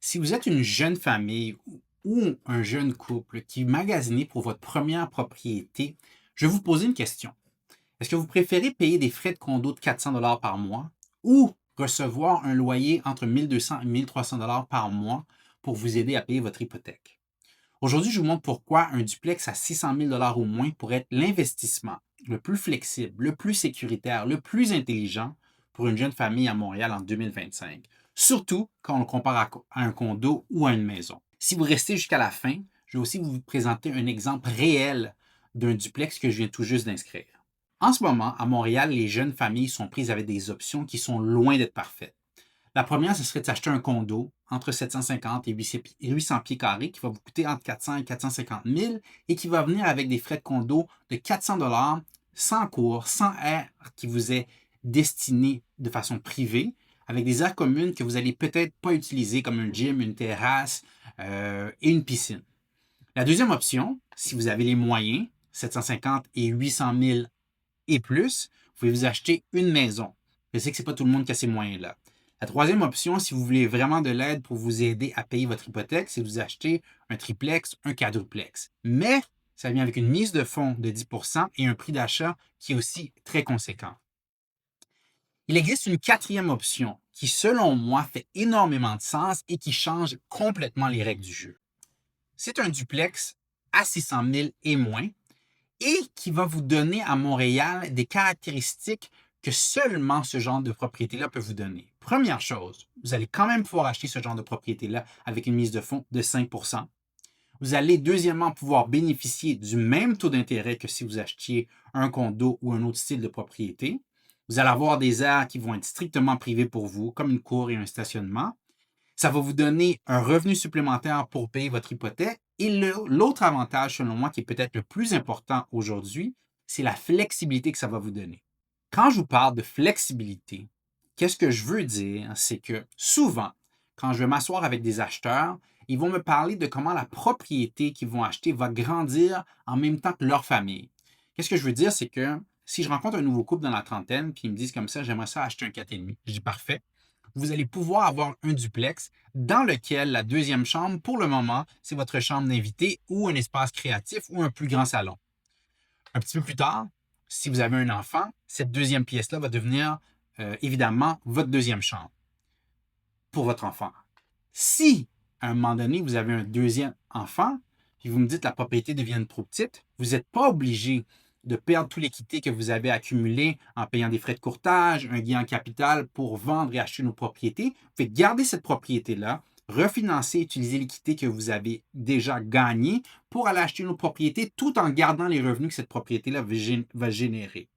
Si vous êtes une jeune famille ou un jeune couple qui magasinez pour votre première propriété, je vais vous poser une question. Est-ce que vous préférez payer des frais de condo de 400 par mois ou recevoir un loyer entre 1200 et 1300 par mois pour vous aider à payer votre hypothèque? Aujourd'hui, je vous montre pourquoi un duplex à 600 000 ou moins pourrait être l'investissement le plus flexible, le plus sécuritaire, le plus intelligent pour une jeune famille à Montréal en 2025. Surtout quand on le compare à un condo ou à une maison. Si vous restez jusqu'à la fin, je vais aussi vous présenter un exemple réel d'un duplex que je viens tout juste d'inscrire. En ce moment, à Montréal, les jeunes familles sont prises avec des options qui sont loin d'être parfaites. La première, ce serait de s'acheter un condo entre 750 et 800 pieds carrés qui va vous coûter entre 400 et 450 000 et qui va venir avec des frais de condo de 400 sans cours, sans air qui vous est destiné de façon privée, avec des aires communes que vous n'allez peut-être pas utiliser comme un gym, une terrasse et une piscine. La deuxième option, si vous avez les moyens, 750 et 800 000 et plus, vous pouvez vous acheter une maison. Je sais que ce n'est pas tout le monde qui a ces moyens-là. La troisième option, si vous voulez vraiment de l'aide pour vous aider à payer votre hypothèque, c'est de vous acheter un triplex, un quadruplex. Mais ça vient avec une mise de fonds de 10 et un prix d'achat qui est aussi très conséquent. Il existe une quatrième option qui, selon moi, fait énormément de sens et qui change complètement les règles du jeu. C'est un duplex à 600 000 et moins et qui va vous donner à Montréal des caractéristiques que seulement ce genre de propriété-là peut vous donner. Première chose, vous allez quand même pouvoir acheter ce genre de propriété-là avec une mise de fonds de 5 Vous allez deuxièmement pouvoir bénéficier du même taux d'intérêt que si vous achetiez un condo ou un autre style de propriété. Vous allez avoir des aires qui vont être strictement privées pour vous, comme une cour et un stationnement. Ça va vous donner un revenu supplémentaire pour payer votre hypothèque. Et l'autre avantage, selon moi, qui est peut-être le plus important aujourd'hui, c'est la flexibilité que ça va vous donner. Quand je vous parle de flexibilité, qu'est-ce que je veux dire? C'est que souvent, quand je vais m'asseoir avec des acheteurs, ils vont me parler de comment la propriété qu'ils vont acheter va grandir en même temps que leur famille. Qu'est-ce que je veux dire? C'est que si je rencontre un nouveau couple dans la trentaine, puis ils me disent comme ça, j'aimerais ça acheter un 4,5, je dis parfait. Vous allez pouvoir avoir un duplex dans lequel la deuxième chambre, pour le moment, c'est votre chambre d'invité ou un espace créatif ou un plus grand salon. Un petit peu plus tard, si vous avez un enfant, cette deuxième pièce-là va devenir évidemment votre deuxième chambre pour votre enfant. Si, à un moment donné, vous avez un deuxième enfant, puis vous me dites que la propriété devient trop petite, vous n'êtes pas obligé de perdre tout l'équité que vous avez accumulé en payant des frais de courtage, un gain en capital pour vendre et acheter nos propriétés. Vous faites garder cette propriété-là, refinancer, utiliser l'équité que vous avez déjà gagnée pour aller acheter nos propriétés tout en gardant les revenus que cette propriété-là va générer.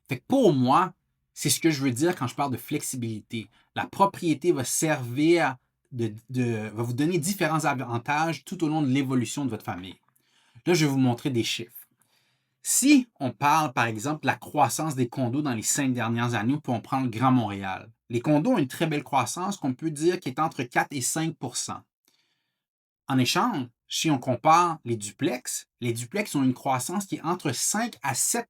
Fait que pour moi, c'est ce que je veux dire quand je parle de flexibilité. La propriété va servir va vous donner différents avantages tout au long de l'évolution de votre famille. Là, je vais vous montrer des chiffres. Si on parle, par exemple, de la croissance des condos dans les 5 dernières années, on prend le Grand Montréal. Les condos ont une très belle croissance qu'on peut dire qui est entre 4 et 5 En échange, si on compare les duplex ont une croissance qui est entre 5 à 7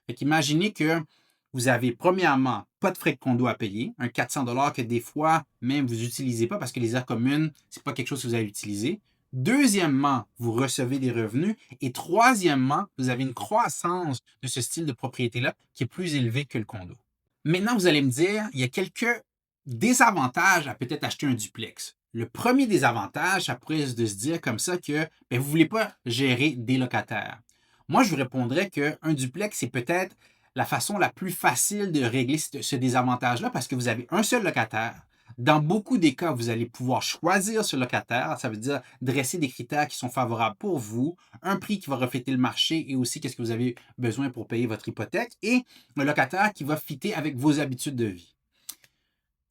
Fait qu'imaginez que vous avez premièrement pas de frais de condo à payer, un 400 que des fois même vous n'utilisez pas parce que les aires communes, ce n'est pas quelque chose que vous allez utiliser. Deuxièmement, vous recevez des revenus. Et troisièmement, vous avez une croissance de ce style de propriété-là qui est plus élevée que le condo. Maintenant, vous allez me dire, il y a quelques désavantages à peut-être acheter un duplex. Le premier désavantage, ça pourrait être de se dire comme ça que vous ne voulez pas gérer des locataires. Moi, je vous répondrais qu'un duplex, c'est peut-être la façon la plus facile de régler ce désavantage-là parce que vous avez un seul locataire. Dans beaucoup des cas, vous allez pouvoir choisir ce locataire. Ça veut dire dresser des critères qui sont favorables pour vous, un prix qui va refléter le marché et aussi qu'est-ce que vous avez besoin pour payer votre hypothèque et un locataire qui va fitter avec vos habitudes de vie.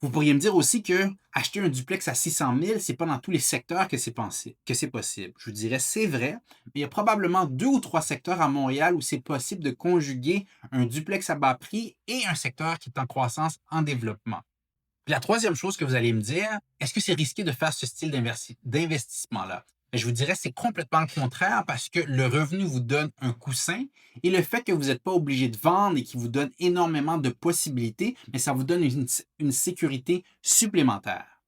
Vous pourriez me dire aussi que acheter un duplex à 600 000, ce n'est pas dans tous les secteurs que c'est possible. Je vous dirais, c'est vrai, mais il y a probablement 2 ou 3 secteurs à Montréal où c'est possible de conjuguer un duplex à bas prix et un secteur qui est en croissance, en développement. Puis la troisième chose que vous allez me dire, est-ce que c'est risqué de faire ce style d'investissement-là? Je vous dirais, c'est complètement le contraire parce que le revenu vous donne un coussin et le fait que vous n'êtes pas obligé de vendre et qui vous donne énormément de possibilités, mais ça vous donne une sécurité supplémentaire.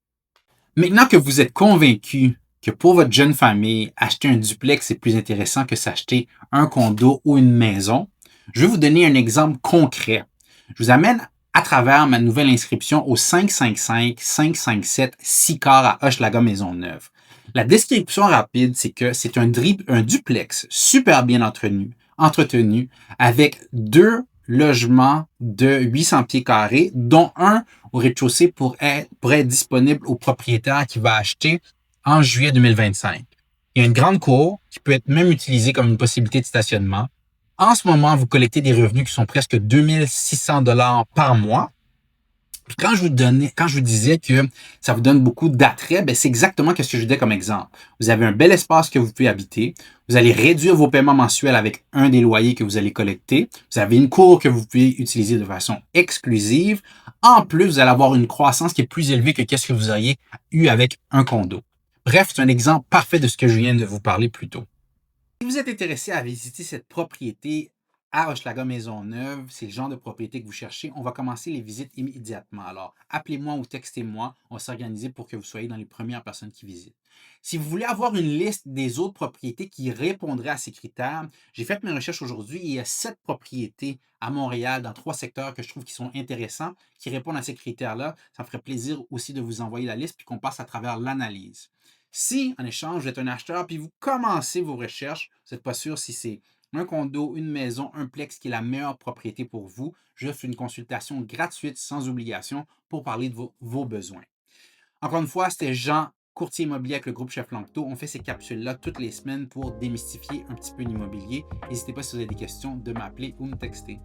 Maintenant que vous êtes convaincu que pour votre jeune famille, acheter un duplex est plus intéressant que s'acheter un condo ou une maison, je vais vous donner un exemple concret. Je vous amène à travers ma nouvelle inscription au 555-557 Sicard à Hochelaga Maisonneuve. La description rapide, c'est que c'est un duplex super bien entretenu avec deux logements de 800 pieds carrés, dont un au rez-de-chaussée pour être disponible au propriétaire qui va acheter en juillet 2025. Il y a une grande cour qui peut être même utilisée comme une possibilité de stationnement. En ce moment, vous collectez des revenus qui sont presque 2600 dollars par mois. Puis quand je vous disais que ça vous donne beaucoup d'attrait, ben c'est exactement ce que je vous disais comme exemple. Vous avez un bel espace que vous pouvez habiter. Vous allez réduire vos paiements mensuels avec un des loyers que vous allez collecter. Vous avez une cour que vous pouvez utiliser de façon exclusive. En plus, vous allez avoir une croissance qui est plus élevée que ce que vous auriez eu avec un condo. Bref, c'est un exemple parfait de ce que je viens de vous parler plus tôt. Si vous êtes intéressé à visiter cette propriété à Hochelaga Maisonneuve, c'est le genre de propriété que vous cherchez, on va commencer les visites immédiatement. Alors, appelez-moi ou textez-moi, on va s'organiser pour que vous soyez dans les premières personnes qui visitent. Si vous voulez avoir une liste des autres propriétés qui répondraient à ces critères, j'ai fait mes recherches aujourd'hui et il y a 7 propriétés à Montréal dans 3 secteurs que je trouve qui sont intéressants, qui répondent à ces critères-là. Ça me ferait plaisir aussi de vous envoyer la liste puis qu'on passe à travers l'analyse. Si, en échange, vous êtes un acheteur puis vous commencez vos recherches, vous n'êtes pas sûr si c'est un condo, une maison, un plex qui est la meilleure propriété pour vous, je fais une consultation gratuite sans obligation pour parler de vos besoins. Encore une fois, c'était Jean, courtier immobilier avec le groupe Chef Lanctot. On fait ces capsules-là toutes les semaines pour démystifier un petit peu l'immobilier. N'hésitez pas si vous avez des questions de m'appeler ou me texter.